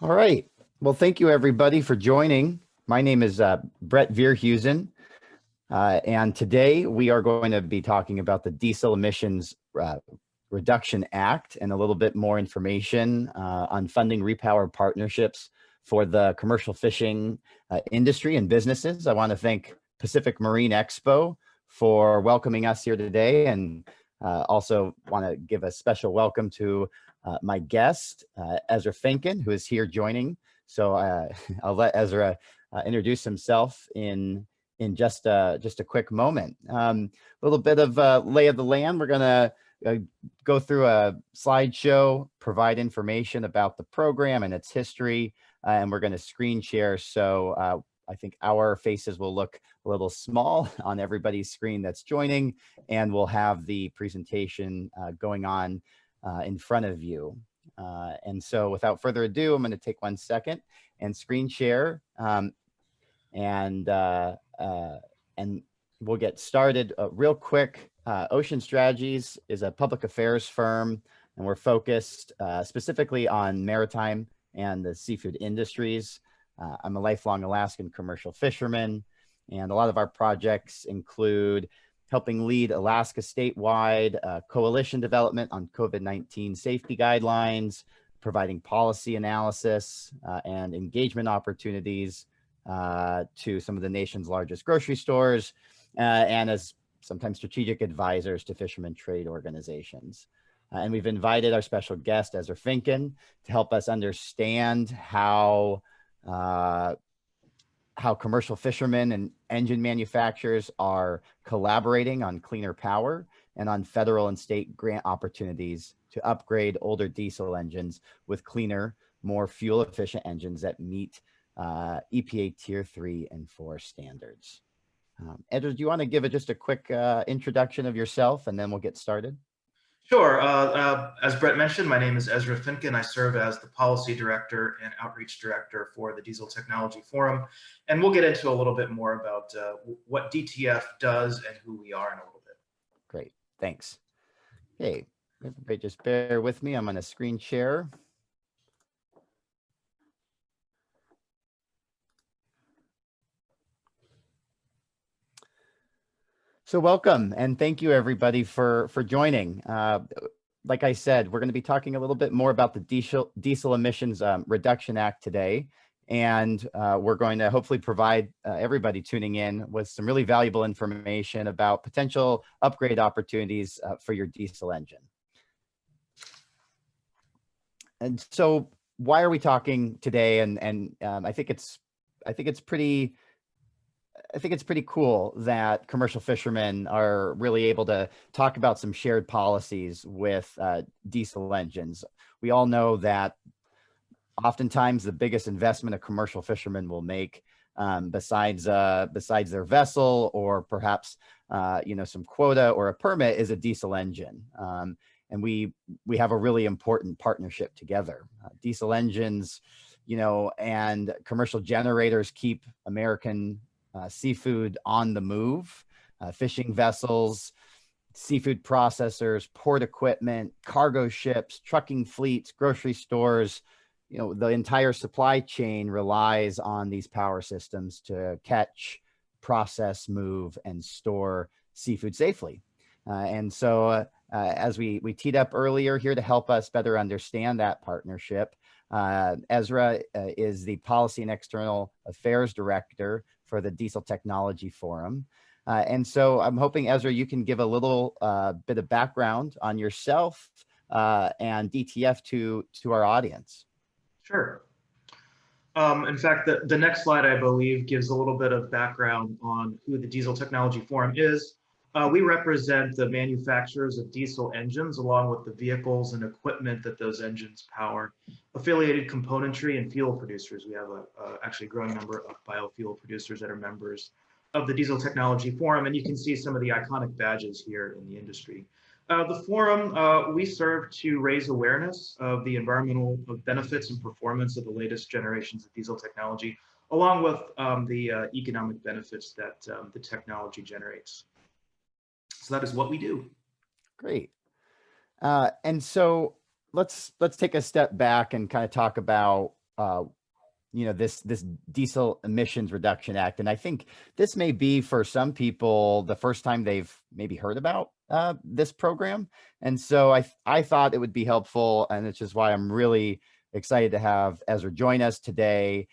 All right. Well, thank you everybody for joining. My name is Brett Veerhusen, and today we are going to be talking about the Diesel Emissions Reduction Act and a little bit more information on funding repower partnerships for the commercial fishing industry and businesses. I want to thank Pacific Marine Expo for welcoming us here today, and also want to give a special welcome to my guest, Ezra Finkin, who is here joining. So I'll let Ezra introduce himself in just a quick moment. A little bit of lay of the land. We're gonna go through a slideshow, provide information about the program and its history, and we're gonna screen share. So I think our faces will look a little small on everybody's screen that's joining, and we'll have the presentation going on in front of you. And so without further ado, I'm going to take 1 second and screen share, and we'll get started real quick. Ocean Strategies is a public affairs firm, and we're focused specifically on maritime and the seafood industries. I'm a lifelong Alaskan commercial fisherman, and a lot of our projects include helping lead Alaska statewide coalition development on COVID-19 safety guidelines, providing policy analysis and engagement opportunities to some of the nation's largest grocery stores, and as sometimes strategic advisors to fishermen trade organizations. And we've invited our special guest, Ezra Finkin, to help us understand how commercial fishermen and engine manufacturers are collaborating on cleaner power and on federal and state grant opportunities to upgrade older diesel engines with cleaner, more fuel efficient engines that meet EPA Tier 3 and 4 standards. Edward, do you want to give just a quick introduction of yourself, and then we'll get started? Sure. As Brett mentioned, my name is Ezra Finkin. I serve as the Policy Director and Outreach Director for the Diesel Technology Forum. And we'll get into a little bit more about what DTF does and who we are in a little bit. Great. Thanks. Okay. Everybody just bear with me. I'm going to screen share. So welcome, and thank you everybody for joining. Like I said, we're going to be talking a little bit more about the Diesel Emissions Reduction Act today, and we're going to hopefully provide everybody tuning in with some really valuable information about potential upgrade opportunities for your diesel engine. And so, why are we talking today? And I think it's pretty cool that commercial fishermen are really able to talk about some shared policies with diesel engines. We all know that oftentimes the biggest investment a commercial fisherman will make, besides their vessel or perhaps some quota or a permit, is a diesel engine. And we have a really important partnership together. Diesel engines, and commercial generators keep American seafood on the move. Fishing vessels, seafood processors, port equipment, cargo ships, trucking fleets, grocery stores, the entire supply chain relies on these power systems to catch, process, move, and store seafood safely. And so as we teed up earlier, here to help us better understand that partnership, Ezra is the Policy and External Affairs Director for the Diesel Technology Forum. And so I'm hoping, Ezra, you can give a little bit of background on yourself and DTF to our audience. Sure. In fact, the next slide, I believe, gives a little bit of background on who the Diesel Technology Forum is. We represent the manufacturers of diesel engines, along with the vehicles and equipment that those engines power, affiliated componentry, and fuel producers. We have actually a growing number of biofuel producers that are members of the Diesel Technology Forum, and you can see some of the iconic badges here in the industry. The forum, we serve to raise awareness of the environmental benefits and performance of the latest generations of diesel technology, along with the economic benefits that the technology generates. So that is what we do. Great. And so let's take a step back and kind of talk about this Diesel Emissions Reduction Act. And I think this may be for some people the first time they've maybe heard about this program. And so I thought it would be helpful, and it's just why I'm really excited to have Ezra join us today,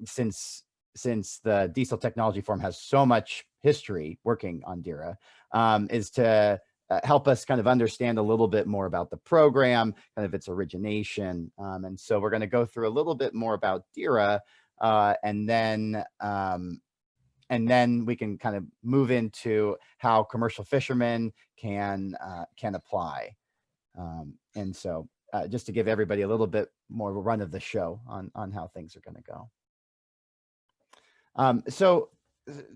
since the Diesel Technology Forum has so much history working on DERA, is to help us kind of understand a little bit more about the program, kind of its origination. And so we're going to go through a little bit more about DERA, and then we can kind of move into how commercial fishermen can apply. And so just to give everybody a little bit more of a run of the show on how things are going to go. So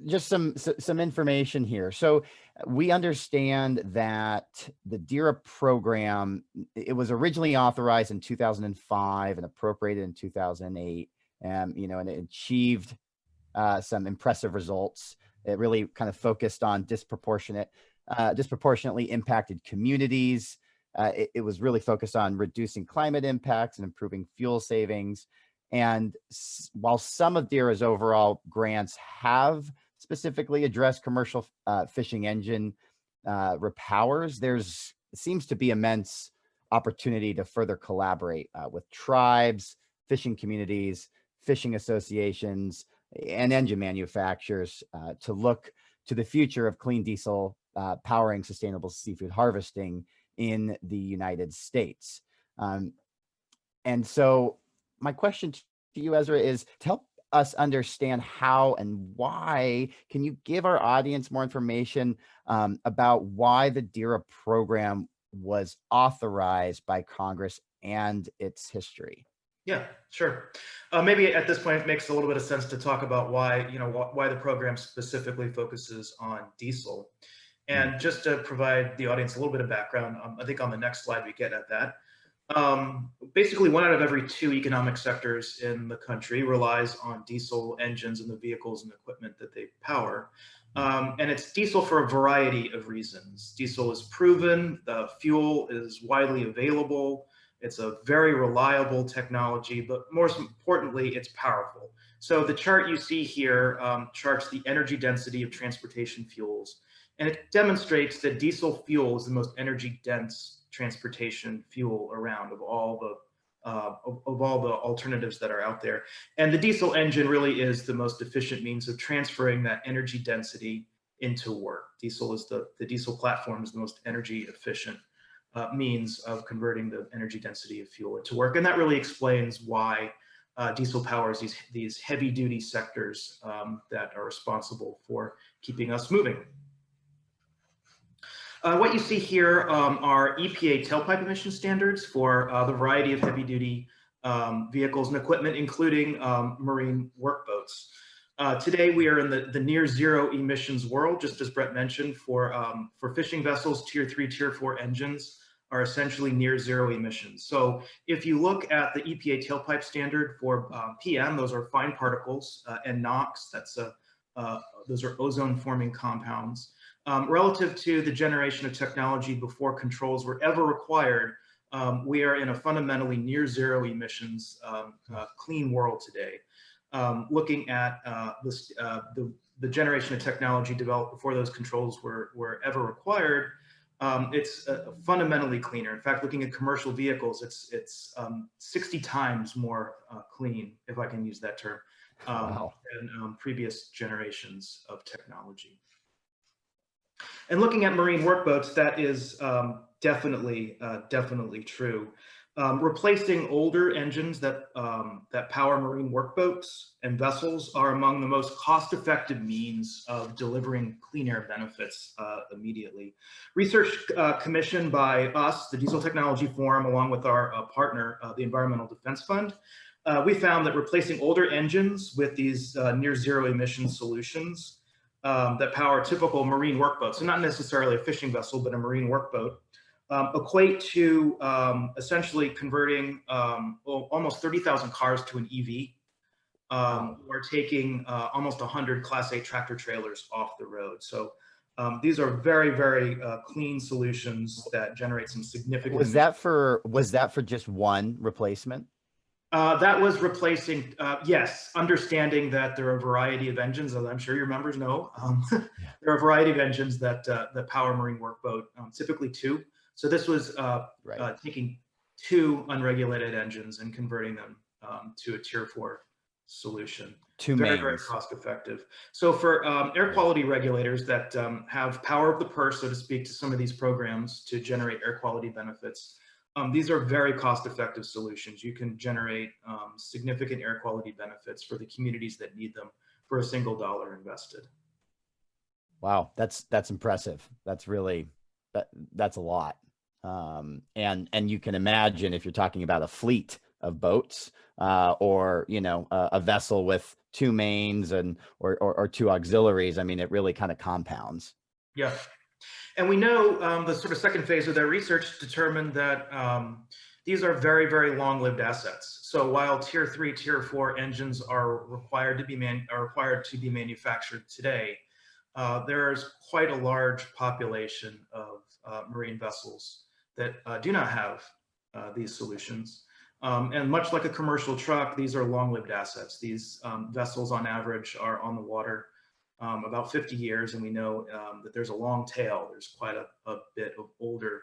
just some information here. So we understand that the DERA program, it was originally authorized in 2005 and appropriated in 2008, and it achieved some impressive results. It really kind of focused on disproportionately impacted communities. It was really focused on reducing climate impacts and improving fuel savings. And while some of DERA's overall grants have specifically addressed commercial fishing engine repowers, there seems to be immense opportunity to further collaborate with tribes, fishing communities, fishing associations, and engine manufacturers to look to the future of clean diesel powering sustainable seafood harvesting in the United States. And so my question to you, Ezra, is to help us understand how and why, can you give our audience more information about why the DERA program was authorized by Congress and its history? Yeah, sure. Maybe at this point, it makes a little bit of sense to talk about why the program specifically focuses on diesel. And just to provide the audience a little bit of background, I think on the next slide we get at that. Basically, 1 out of every 2 economic sectors in the country relies on diesel engines and the vehicles and equipment that they power. And it's diesel for a variety of reasons. Diesel is proven, the fuel is widely available, it's a very reliable technology, but more importantly, it's powerful. So the chart you see here charts the energy density of transportation fuels, and it demonstrates that diesel fuel is the most energy dense transportation fuel around of all the alternatives that are out there. And the diesel engine really is the most efficient means of transferring that energy density into work. The diesel platform is the most energy efficient means of converting the energy density of fuel into work. And that really explains why diesel powers these heavy duty sectors that are responsible for keeping us moving. What you see here are EPA tailpipe emission standards for the variety of heavy-duty vehicles and equipment, including marine workboats. Today, we are in the near-zero emissions world, just as Brett mentioned. For fishing vessels, Tier 3, Tier 4 engines are essentially near-zero emissions. So if you look at the EPA tailpipe standard for PM, those are fine particles, and NOx, those are ozone-forming compounds. Relative to the generation of technology before controls were ever required, we are in a fundamentally near zero emissions clean world today. Looking at the generation of technology developed before those controls were ever required, it's fundamentally cleaner. In fact, looking at commercial vehicles, it's 60 times more clean, if I can use that term, Wow. than previous generations of technology. And looking at marine workboats, that is definitely true. Replacing older engines that power marine workboats and vessels are among the most cost-effective means of delivering clean air benefits immediately. Research commissioned by us, the Diesel Technology Forum, along with our partner, the Environmental Defense Fund, we found that replacing older engines with these near-zero emission solutions that power typical marine workboats, so not necessarily a fishing vessel, but a marine workboat, equate to essentially converting almost 30,000 cars to an EV, or taking almost 100 Class 8 tractor trailers off the road. So these are very, very clean solutions that generate some significant. Was that for just one replacement? That was replacing, yes, understanding that there are a variety of engines, as I'm sure your members know. Yeah. There are a variety of engines that power a marine workboat, typically two. So this was Right. taking two unregulated engines and converting them to a Tier 4 solution. Two Very, very mains. cost effective. So for air Right. quality regulators that have power of the purse, so to speak, to some of these programs to generate air quality benefits, these are very cost-effective solutions. You can generate significant air quality benefits for the communities that need them for a single dollar invested. Wow, that's impressive. That's really that's a lot. And you can imagine if you're talking about a fleet of boats, or a vessel with two mains and or two auxiliaries. I mean, it really kind of compounds. Yeah. And we know the sort of second phase of their research determined that these are very, very long-lived assets. So while Tier 3, Tier 4 engines are required to be manufactured today, there's quite a large population of marine vessels that do not have these solutions. And much like a commercial truck, these are long-lived assets. These vessels on average are on the water about 50 years, and we know that there's a long tail. There's quite a bit of older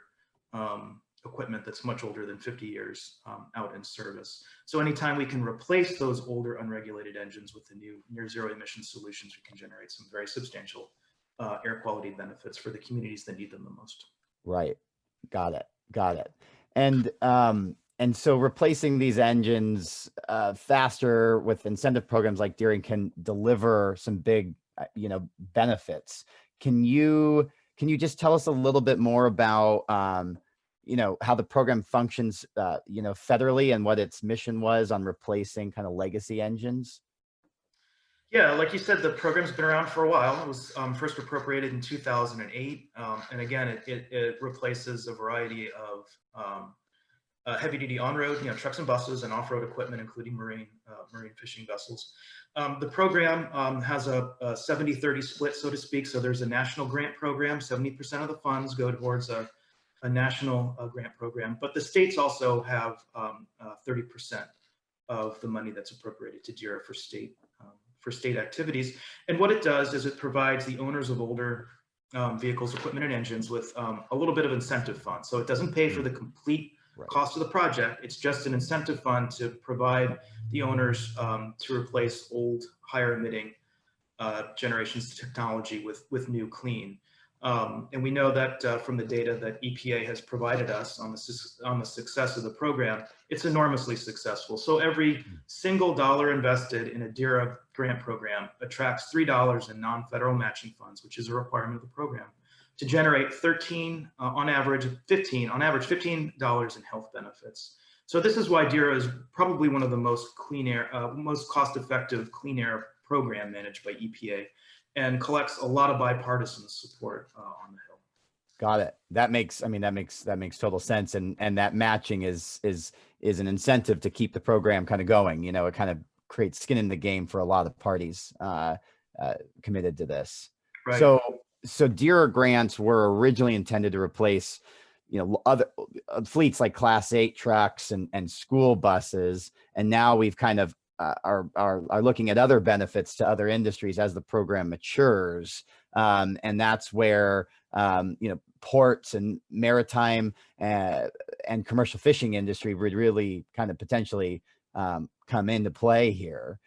equipment that's much older than 50 years out in service. So anytime we can replace those older unregulated engines with the new near zero emission solutions, we can generate some very substantial air quality benefits for the communities that need them the most. Right. Got it. Got it. And so replacing these engines faster with incentive programs like Deering can deliver some big, benefits. Can you just tell us a little bit more about, how the program functions, federally and what its mission was on replacing kind of legacy engines? Yeah, like you said, the program's been around for a while. It was first appropriated in 2008. And again, it replaces a variety of heavy-duty on-road, trucks and buses, and off-road equipment, including marine fishing vessels. The program has a 70-30 split, so to speak. So there's a national grant program. 70% of the funds go towards a national grant program, but the states also have 30% of the money that's appropriated to DERA for state activities. And what it does is it provides the owners of older vehicles, equipment, and engines with a little bit of incentive fund. So it doesn't pay for the complete cost of the project. It's just an incentive fund to provide the owners to replace old, higher emitting generations of technology with new, clean. And we know that from the data that EPA has provided us on the success of the program, it's enormously successful. So every single dollar invested in a DERA grant program attracts $3 in non-federal matching funds, which is a requirement of the program, to generate on average $15 in health benefits. So this is why DERA is probably one of the most most cost-effective clean air program managed by EPA, and collects a lot of bipartisan support on the Hill. Got it. That makes total sense, and that matching is an incentive to keep the program kind of going. It kind of creates skin in the game for a lot of parties committed to this. Right. So DERA grants were originally intended to replace, other fleets like Class 8 trucks and school buses, and now we've kind of are looking at other benefits to other industries as the program matures, and that's where ports and maritime and commercial fishing industry would really kind of potentially come into play here.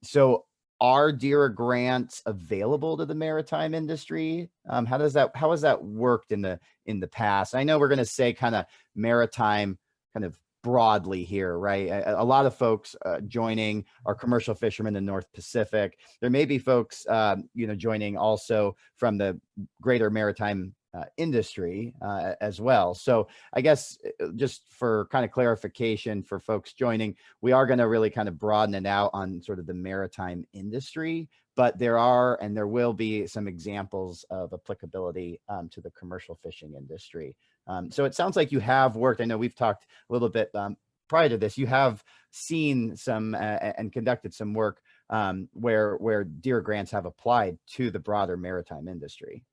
So are DERA grants available to the maritime industry? How has that worked in the past? I know we're going to say kind of maritime kind of broadly here, right? A lot of folks joining are commercial fishermen in the North Pacific. There may be folks joining also from the greater maritime industry as well. So I guess just for kind of clarification for folks joining, we are going to really kind of broaden it out on sort of the maritime industry, but there are and there will be some examples of applicability to the commercial fishing industry. So it sounds like you have worked. I know we've talked a little bit prior to this. You have seen some and conducted some work where DERA grants have applied to the broader maritime industry.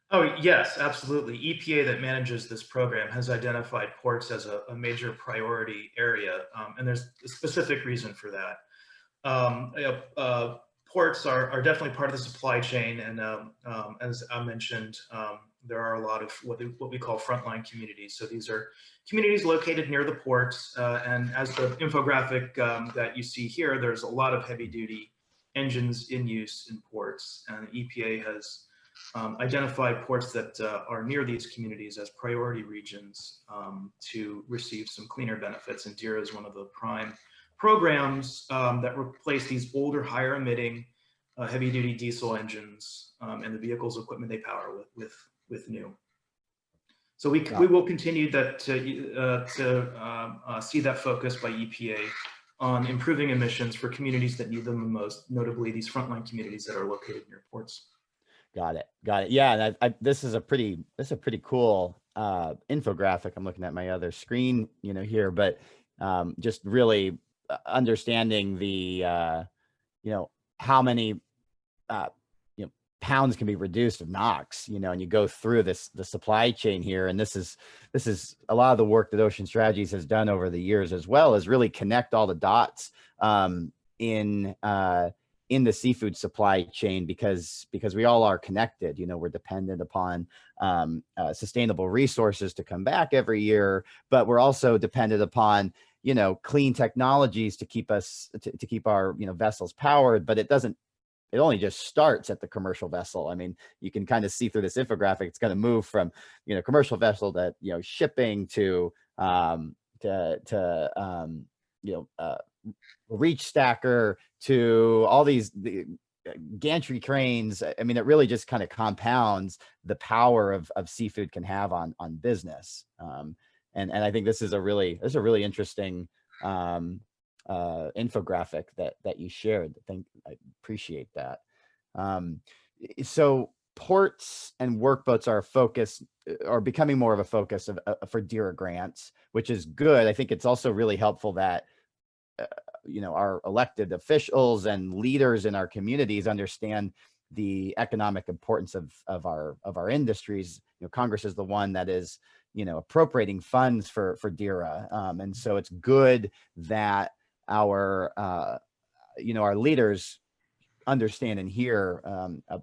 Oh, yes, absolutely. EPA that manages this program has identified ports as a major priority area, and there's a specific reason for that. You know, ports are definitely part of the supply chain, and as I mentioned, there are a lot of what we call frontline communities. So these are communities located near the ports, and as the infographic that you see here, there's a lot of heavy-duty engines in use in ports, and the EPA has identified ports that are near these communities as priority regions to receive some cleaner benefits, and DERA is one of the prime programs that replace these older, higher emitting heavy duty diesel engines and the vehicles equipment they power with new. So we will continue that to see that focus by EPA on improving emissions for communities that need them the most, notably these frontline communities that are located near ports. Got it. Got it. Yeah, and this is a pretty cool infographic. I'm looking at my other screen, here, but just really understanding the how many pounds can be reduced of NOx, and you go through the supply chain here, and this is a lot of the work that Ocean Strategies has done over the years, as well as really connect all the dots in the seafood supply chain, because we all are connected. We're dependent upon sustainable resources to come back every year, but we're also dependent upon clean technologies to keep us to keep our vessels powered. But it only just starts at the commercial vessel. I mean, you can kind of see through this infographic, it's going to move from commercial vessel to shipping to reach stacker to all these gantry cranes. I mean, it really just kind of compounds the power of seafood can have on business. And I think this is a really interesting infographic that you shared. I appreciate that. So ports and workboats are becoming more of a focus for DHA grants, which is good. I think it's also really helpful that our elected officials and leaders in our communities understand the economic importance of our industries. Congress is the one that is appropriating funds for DERA, and so it's good that our leaders understand and hear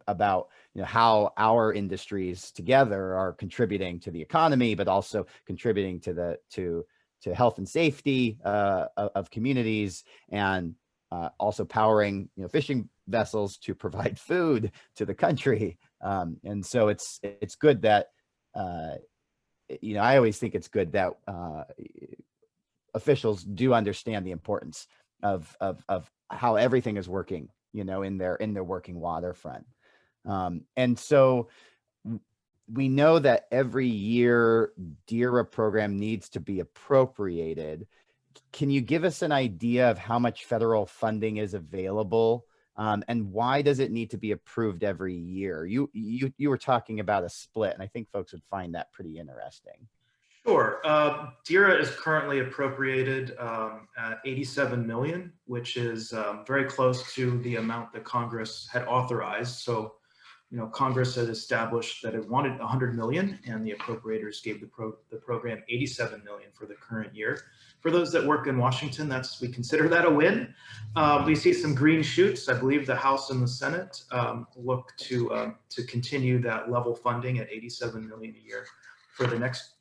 about how our industries together are contributing to the economy, but also contributing to health and safety of communities, and also powering fishing vessels to provide food to the country. And so it's good that I always think it's good that officials do understand the importance of how everything is working, in their working waterfront. And so we know that every year DERA program needs to be appropriated. Can you give us an idea of how much federal funding is available, and why does it need to be approved every year? You were talking about a split, and I think folks would find that pretty interesting. Sure. DERA is currently appropriated at 87 million, which is very close to the amount that Congress had authorized. So, Congress had established that it wanted 100 million, and the appropriators gave the program 87 million for the current year. For those that work in Washington, we consider that a win. We see some green shoots. I believe the House and the Senate look to continue that level funding at 87 million a year for the next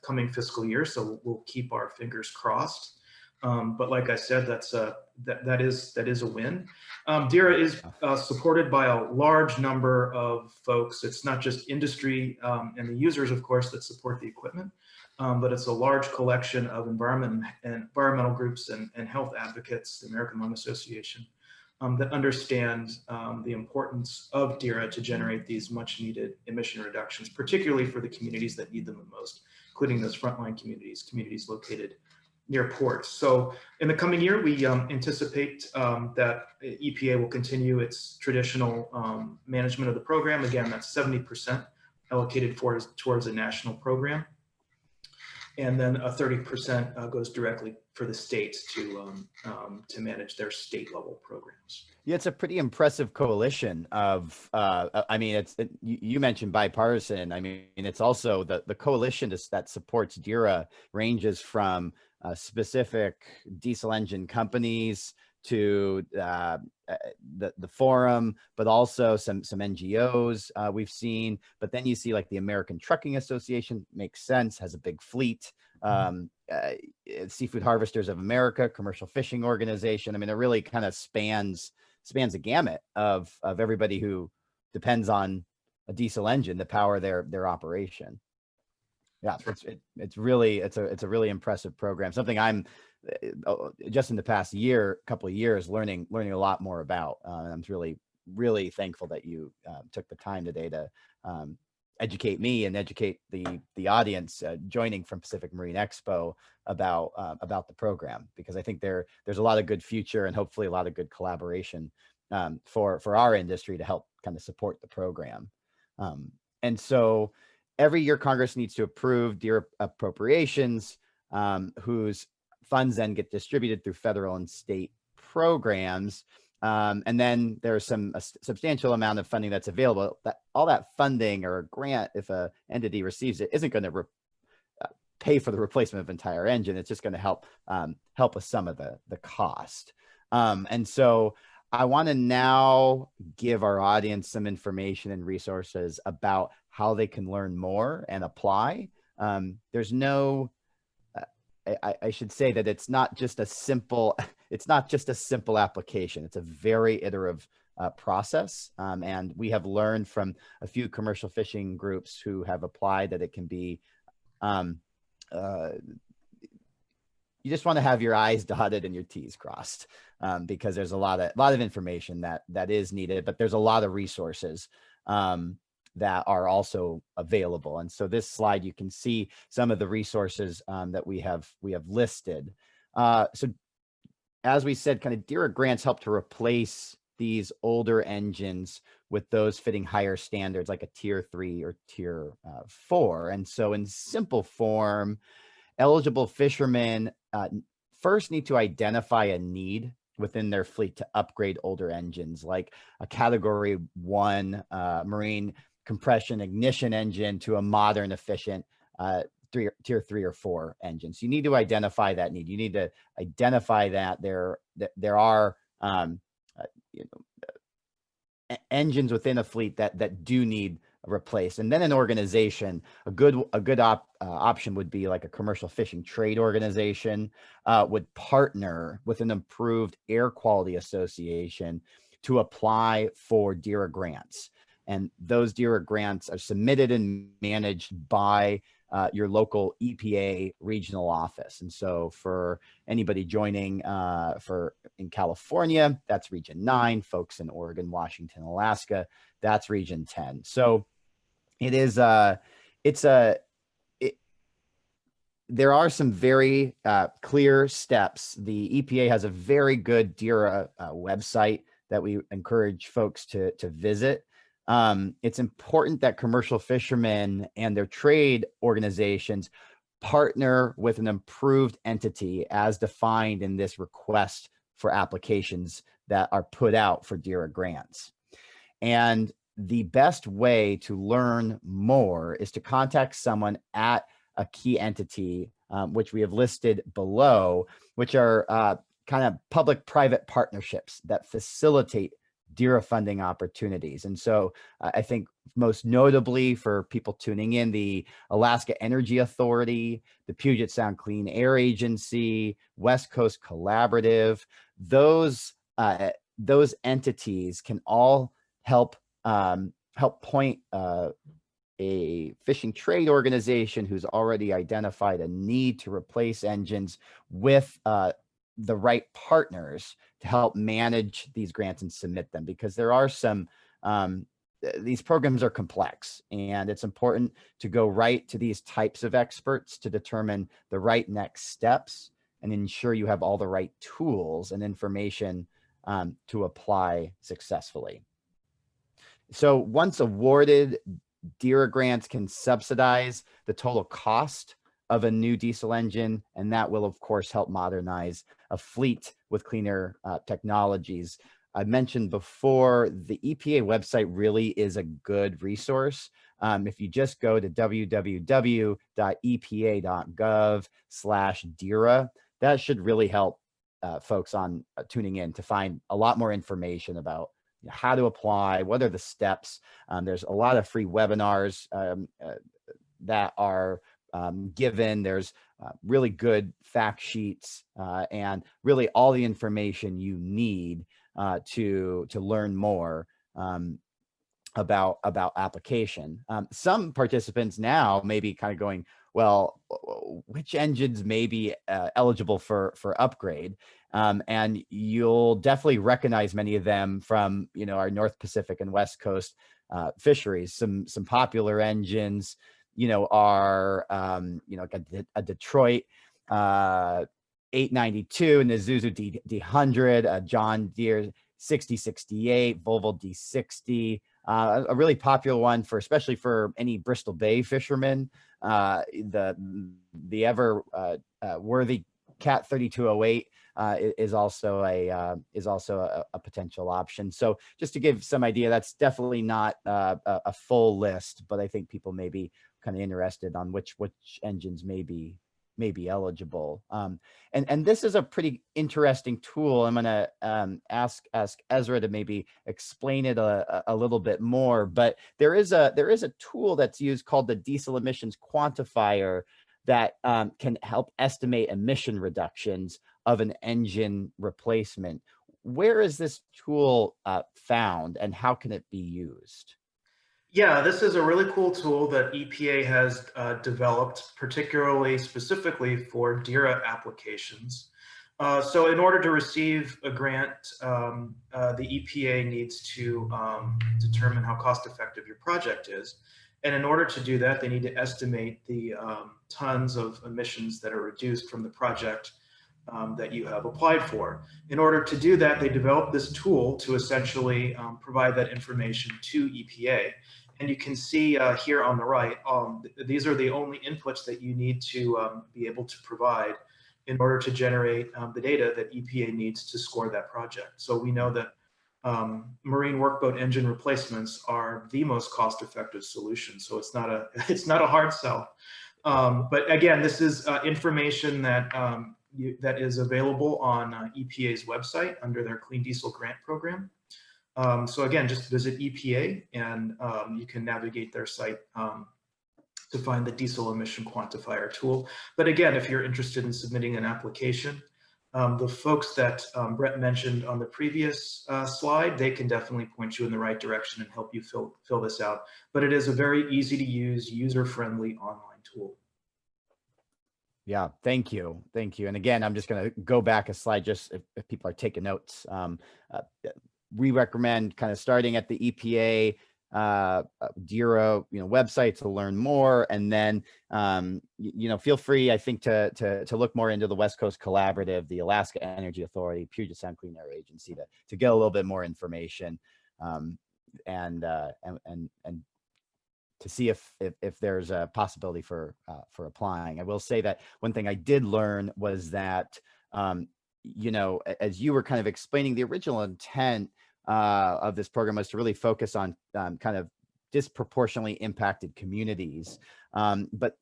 coming fiscal year. So we'll keep our fingers crossed. But like I said, that is a win. DERA is supported by a large number of folks. It's not just industry and the users, of course, that support the equipment, but it's a large collection of environmental groups and health advocates, the American Lung Association, that understand the importance of DERA to generate these much needed emission reductions, particularly for the communities that need them the most, including those frontline communities located near ports. So in the coming year, we anticipate that EPA will continue its traditional management of the program. Again, that's 70% allocated towards a national program. And then a 30% goes directly for the states to manage their state level programs. Yeah, it's a pretty impressive coalition of, I mean, you mentioned bipartisan. I mean, it's also the coalition that supports DERA ranges from specific diesel engine companies to the forum, but also some NGOs we've seen. But then you see like the American Trucking Association, makes sense, has a big fleet. Seafood Harvesters of America, Commercial Fishing Organization. I mean, it really kind of spans a gamut of everybody who depends on a diesel engine to power their operation. Yeah, it's a really impressive program. Something I'm just in the past couple of years, learning a lot more about. I'm really thankful that you took the time today to educate me and educate the audience joining from Pacific Marine Expo about the program, because I think there's a lot of good future and hopefully a lot of good collaboration for our industry to help kind of support the program. And so every year Congress needs to approve DERA appropriations, whose funds then get distributed through federal and state programs. And then there's a substantial amount of funding that's available. All that funding or a grant, if a entity receives it, isn't going to pay for the replacement of entire engine. It's just going to help with some of the cost. And so I want to now give our audience some information and resources about how they can learn more and apply. There's no, I should say that it's not just a simple application. It's a very iterative process. And we have learned from a few commercial fishing groups who have applied that it can be, you just want to have your I's dotted and your T's crossed, because there's a lot of information that is needed, but there's a lot of resources that are also available. And so this slide, you can see some of the resources that we have listed. So as we said, kind of DERA grants help to replace these older engines with those fitting higher standards, like a tier 3 or tier 4. And so in simple form, eligible fishermen first need to identify a need within their fleet to upgrade older engines, like a category 1 marine compression ignition engine to a modern, efficient tier 3 or 4 engines. You need to identify that need. You need to identify that there are engines within a fleet that do need replaced. And then an organization, a good option would be like a commercial fishing trade organization would partner with an improved air quality association to apply for DERA grants. And those DERA grants are submitted and managed by your local EPA regional office. And so for anybody joining in California, that's Region 9, folks in Oregon, Washington, Alaska, that's Region 10. So it is there are some very clear steps. The EPA has a very good DERA website that we encourage folks to visit. It's important that commercial fishermen and their trade organizations partner with an approved entity as defined in this request for applications that are put out for DERA grants. And the best way to learn more is to contact someone at a key entity, which we have listed below, which are kind of public-private partnerships that facilitate DERA funding opportunities. And so I think most notably for people tuning in, the Alaska Energy Authority, the Puget Sound Clean Air Agency, West Coast Collaborative, those entities can all help point a fishing trade organization who's already identified a need to replace engines with the right partners to help manage these grants and submit them, because there are some, these programs are complex, and it's important to go right to these types of experts to determine the right next steps and ensure you have all the right tools and information to apply successfully. So once awarded, DERA grants can subsidize the total cost of a new diesel engine, and that will, of course, help modernize a fleet with cleaner technologies. I mentioned before, the EPA website really is a good resource. If you just go to www.epa.gov/DERA, that should really help folks on tuning in to find a lot more information about how to apply, what are the steps. There's a lot of free webinars that are given. There's really good fact sheets and really all the information you need to learn more about application. Some participants now may be kind of going, well, which engines may be eligible for upgrade? And you'll definitely recognize many of them from, our North Pacific and West Coast fisheries. Some popular engines, are, a Detroit 892 and the Isuzu D100, a John Deere 6068, Volvo D60, a really popular one especially for any Bristol Bay fishermen, the ever worthy Cat 3208 is also a potential option. So just to give some idea, that's definitely not a full list, but I think people may be kind of interested on which engines may be eligible. And this is a pretty interesting tool. I'm going to ask Ezra to maybe explain it a little bit more, but there is a tool that's used called the Diesel Emissions Quantifier that can help estimate emission reductions of an engine replacement. Where is this tool found, and how can it be used? Yeah, this is a really cool tool that EPA has developed, particularly specifically for DERA applications. So in order to receive a grant, the EPA needs to determine how cost effective your project is. And in order to do that, they need to estimate the tons of emissions that are reduced from the project that you have applied for. In order to do that, they developed this tool to essentially provide that information to EPA. And you can see here on the right, these are the only inputs that you need to be able to provide in order to generate the data that EPA needs to score that project. So we know that marine workboat engine replacements are the most cost-effective solution. So it's not a hard sell. But again, this is information that that is available on EPA's website under their Clean Diesel Grant Program. So again, just visit EPA and you can navigate their site to find the diesel emission quantifier tool. But again, if you're interested in submitting an application, the folks that Brett mentioned on the previous slide, they can definitely point you in the right direction and help you fill this out. But it is a very easy to use, user-friendly online tool. Yeah, thank you. And again, I'm just going to go back a slide just if people are taking notes. We recommend kind of starting at the EPA DERA website to learn more, and then feel free, I think, to look more into the West Coast Collaborative, the Alaska Energy Authority, Puget Sound Clean Air Agency to get a little bit more information and to see if there's a possibility for applying. I will say that one thing I did learn was that as you were kind of explaining, the original intent of this program was to really focus on kind of disproportionately impacted communities. But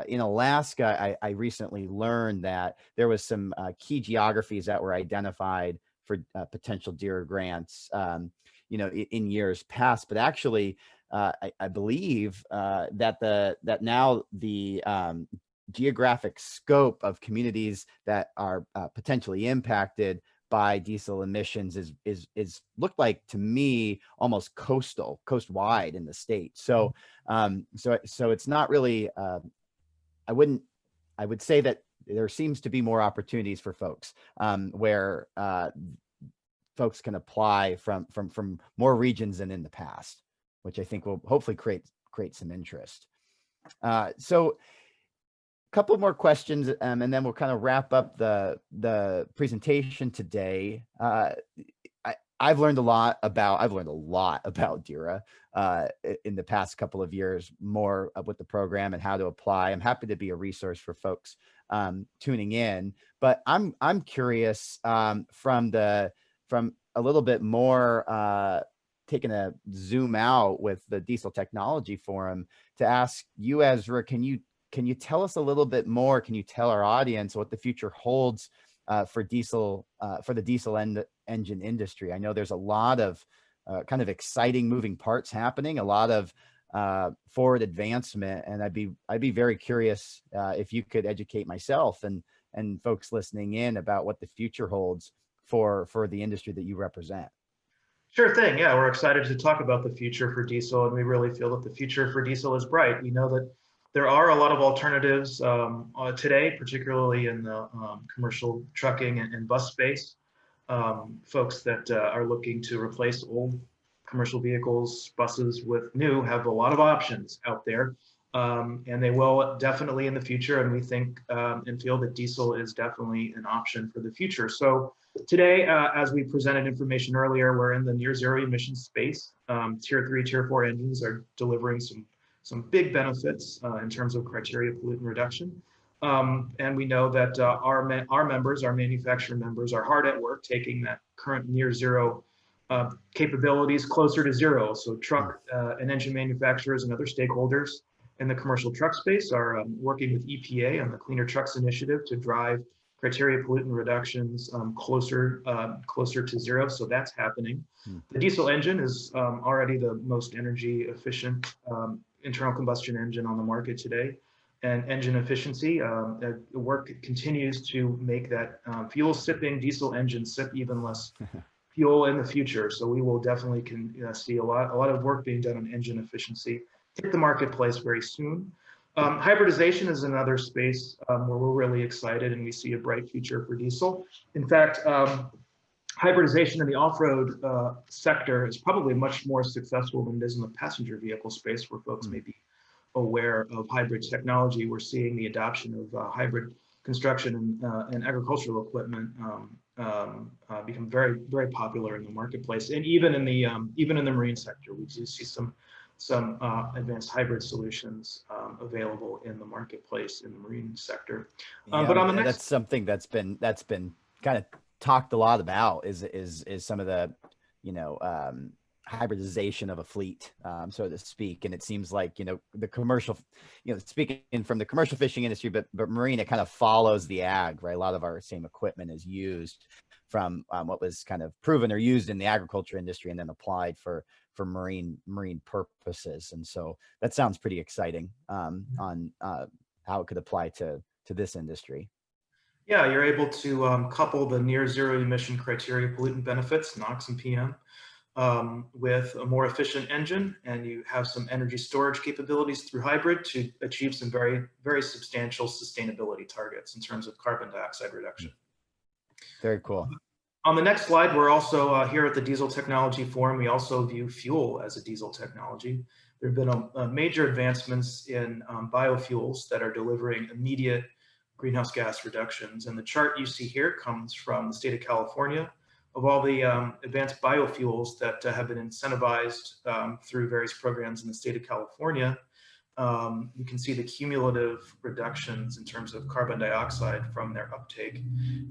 in Alaska, I recently learned that there was some key geographies that were identified for potential DERA grants, in years past. But actually, I believe that now the geographic scope of communities that are potentially impacted by diesel emissions is looked like to me almost coast-wide in the state. So so it's not really I would say that there seems to be more opportunities for folks where folks can apply from more regions than in the past, which I think will hopefully create some interest. So couple more questions, and then we'll kind of wrap up the presentation today. I've learned a lot about DIRA in the past couple of years, more with the program and how to apply. I'm happy to be a resource for folks tuning in, but I'm curious from a little bit more taking a zoom out with the Diesel Technology Forum to ask you, Ezra, can you tell us a little bit more? Can you tell our audience what the future holds for the diesel engine industry? I know there's a lot of kind of exciting moving parts happening, a lot of forward advancement, and I'd be very curious if you could educate myself and folks listening in about what the future holds for the industry that you represent. Sure thing. Yeah, we're excited to talk about the future for diesel, and we really feel that the future for diesel is bright. We know that there are a lot of alternatives today, particularly in the commercial trucking and bus space. Folks that are looking to replace old commercial vehicles, buses with new, have a lot of options out there, and they will definitely in the future. And we think and feel that diesel is definitely an option for the future. So today, as we presented information earlier, we're in the near zero emission space. Tier 3, Tier 4 engines are delivering some big benefits in terms of criteria pollutant reduction. And we know that our members, our manufacturer members, are hard at work taking that current near zero capabilities closer to zero. So truck and engine manufacturers and other stakeholders in the commercial truck space are working with EPA on the Cleaner Trucks Initiative to drive criteria pollutant reductions closer to zero. So that's happening. The diesel engine is already the most energy efficient internal combustion engine on the market today. And engine efficiency, work continues to make that fuel sipping diesel engine sip even less fuel in the future. So we will definitely see a lot of work being done on engine efficiency hit the marketplace very soon. Hybridization is another space where we're really excited, and we see a bright future for diesel. In fact, hybridization in the off-road sector is probably much more successful than it is in the passenger vehicle space, where folks may be aware of hybrid technology. We're seeing the adoption of hybrid construction and agricultural equipment become very, very popular in the marketplace, and even in the marine sector, we do see some advanced hybrid solutions available in the marketplace in the marine sector. But on the next, that's something that's been kind of talked a lot about is some of the hybridization of a fleet, so to speak. And it seems like the commercial, speaking from the commercial fishing industry, but marine, it kind of follows the ag, right? A lot of our same equipment is used from what was kind of proven or used in the agriculture industry and then applied for marine purposes. And so that sounds pretty exciting on how it could apply to this industry. Yeah, you're able to couple the near zero emission criteria pollutant benefits, NOx and PM, with a more efficient engine, and you have some energy storage capabilities through hybrid to achieve some very, very substantial sustainability targets in terms of carbon dioxide reduction. Very cool. On the next slide, we're also here at the Diesel Technology Forum. We also view fuel as a diesel technology. There have been major advancements in biofuels that are delivering immediate greenhouse gas reductions. And the chart you see here comes from the state of California of all the advanced biofuels that have been incentivized through various programs in the state of California. You can see the cumulative reductions in terms of carbon dioxide from their uptake.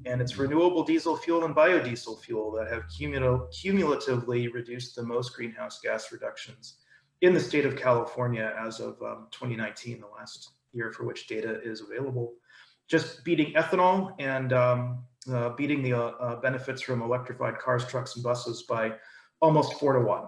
And it's renewable diesel fuel and biodiesel fuel that have cumulatively reduced the most greenhouse gas reductions in the state of California as of 2019, the last year for which data is available. Just beating ethanol and beating the benefits from electrified cars, trucks, and buses by almost 4 to 1.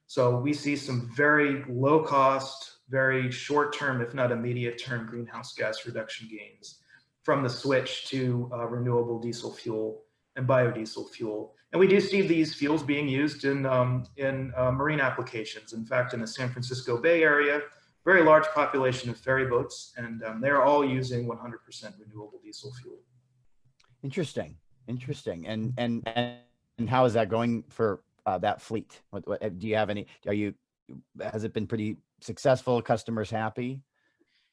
So we see some very low cost, very short term, if not immediate term, greenhouse gas reduction gains from the switch to renewable diesel fuel and biodiesel fuel. And we do see these fuels being used in marine applications. In fact, in the San Francisco Bay Area, very large population of ferry boats, and they're all using 100% renewable diesel fuel. Interesting. And how is that going for that fleet? What do you have any? Has it been pretty successful? Customers happy?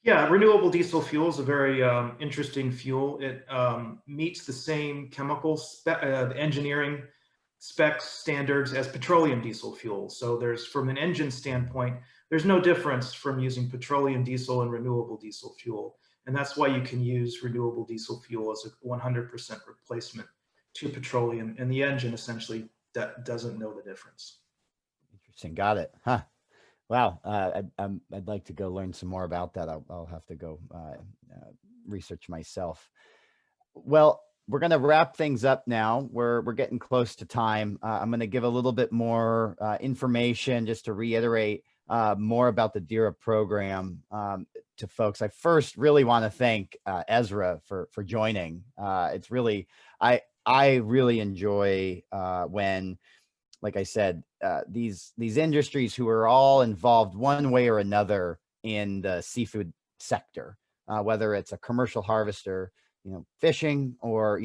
Yeah, renewable diesel fuel is a very interesting fuel. It meets the same chemical engineering specs standards as petroleum diesel fuel. So there's, from an engine standpoint, there's no difference from using petroleum diesel and renewable diesel fuel. And that's why you can use renewable diesel fuel as a 100% replacement to petroleum. And the engine essentially doesn't know the difference. Interesting. Got it. Huh. Wow. I'd like to go learn some more about that. I'll have to go research myself. Well, we're going to wrap things up now. We're getting close to time. I'm going to give a little bit more information just to reiterate more about the DERA program to folks. I first really want to thank Ezra for joining. It's really, I really enjoy when, like I said, these industries who are all involved one way or another in the seafood sector, whether it's a commercial harvester, fishing, or,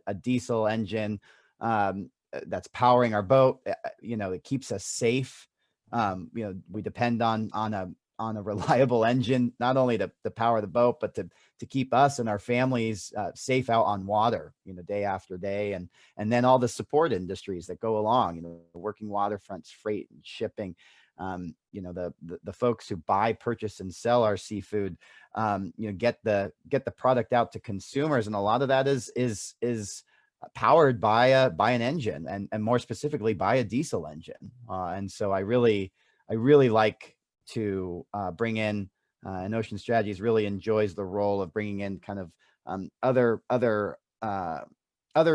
a diesel engine that's powering our boat, it keeps us safe. We depend on a reliable engine, not only to power the boat, but to keep us and our families safe out on water, day after day. And then all the support industries that go along, working waterfronts, freight and shipping, the folks who buy, purchase, and sell our seafood, get the product out to consumers. And a lot of that is powered by an engine, and more specifically by a diesel engine. And so I really like to bring in, and Ocean Strategies really enjoys the role of bringing in kind of other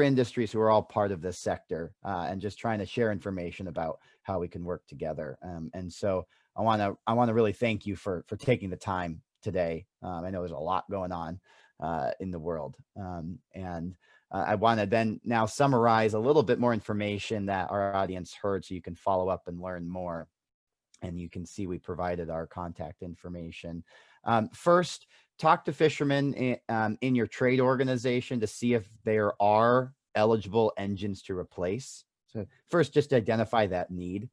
industries who are all part of this sector, and just trying to share information about how we can work together. And so I want to really thank you for taking the time today. I know there's a lot going on in the world, and I want to then now summarize a little bit more information that our audience heard, so you can follow up and learn more. And you can see we provided our contact information. First, talk to fishermen in your trade organization to see if there are eligible engines to replace. So first, just identify that need.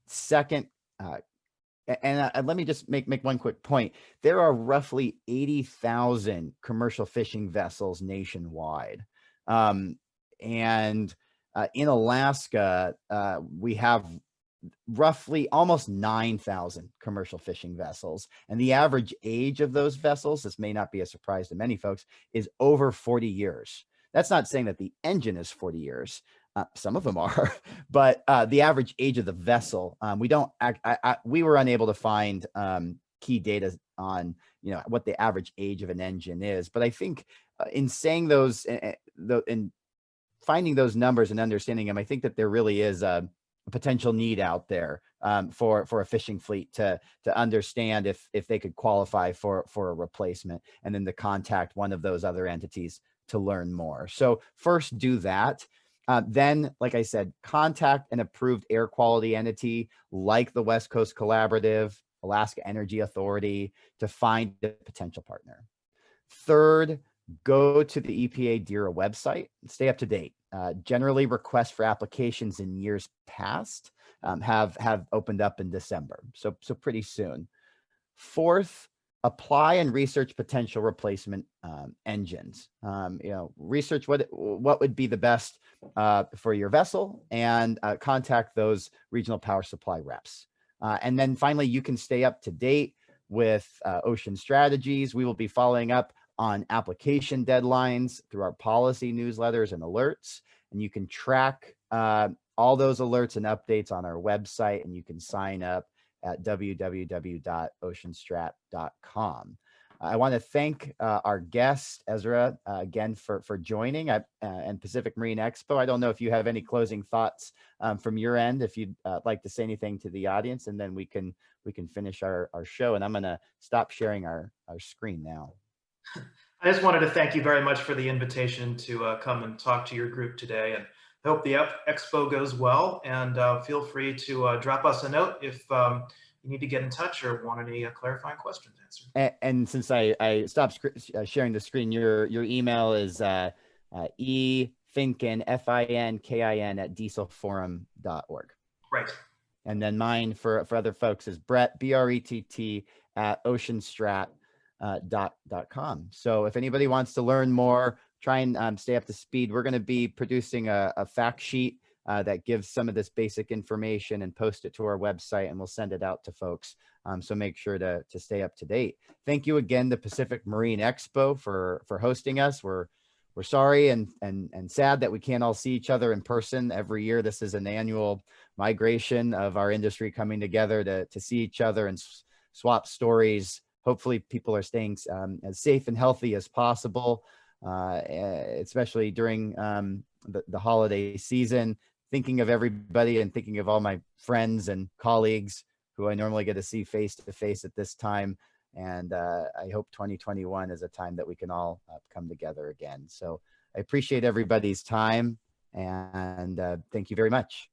Second, and let me just make one quick point. There are roughly 80,000 commercial fishing vessels nationwide. And in Alaska, we have roughly almost 9,000 commercial fishing vessels. And the average age of those vessels, this may not be a surprise to many folks, is over 40 years. That's not saying that the engine is 40 years. Some of them are, but the average age of the vessel, we were unable to find key data on, what the average age of an engine is. But I think in saying those, in finding those numbers and understanding them, I think that there really is a potential need out there for a fishing fleet to understand if they could qualify for a replacement, and then to contact one of those other entities to learn more. So first, do that. Then, like I said, contact an approved air quality entity like the West Coast Collaborative, Alaska Energy Authority, to find a potential partner. Third, go to the EPA DERA website and stay up to date. Generally, requests for applications in years past have opened up in December, so pretty soon. Fourth, apply and research potential replacement engines. Research what would be the best for your vessel, and contact those regional power supply reps. And then finally, you can stay up to date with Ocean Strategies. We will be following up on application deadlines through our policy newsletters and alerts. And you can track all those alerts and updates on our website, and you can sign up at www.oceanstrat.com. I want to thank our guest, Ezra, again for joining, and Pacific Marine Expo. I don't know if you have any closing thoughts from your end, if you'd like to say anything to the audience, and then we can finish our show. And I'm going to stop sharing our screen now. I just wanted to thank you very much for the invitation to come and talk to your group today, and I hope the Expo goes well, and feel free to drop us a note if you need to get in touch or want any clarifying questions answered. And since I stopped sharing the screen, your email is Finkin, Finkin @dieselforum.org. Right. And then mine for other folks is Brett, BRETT @oceanstrat.com. So if anybody wants to learn more, try and stay up to speed. We're going to be producing a fact sheet that gives some of this basic information and post it to our website, and we'll send it out to folks. So make sure to stay up to date. Thank you again to Pacific Marine Expo for hosting us. We're sorry and sad that we can't all see each other in person every year. This is an annual migration of our industry coming together to see each other and swap stories. Hopefully people are staying as safe and healthy as possible, especially during the holiday season. Thinking of everybody and thinking of all my friends and colleagues who I normally get to see face to face at this time. And I hope 2021 is a time that we can all come together again. So I appreciate everybody's time, and thank you very much.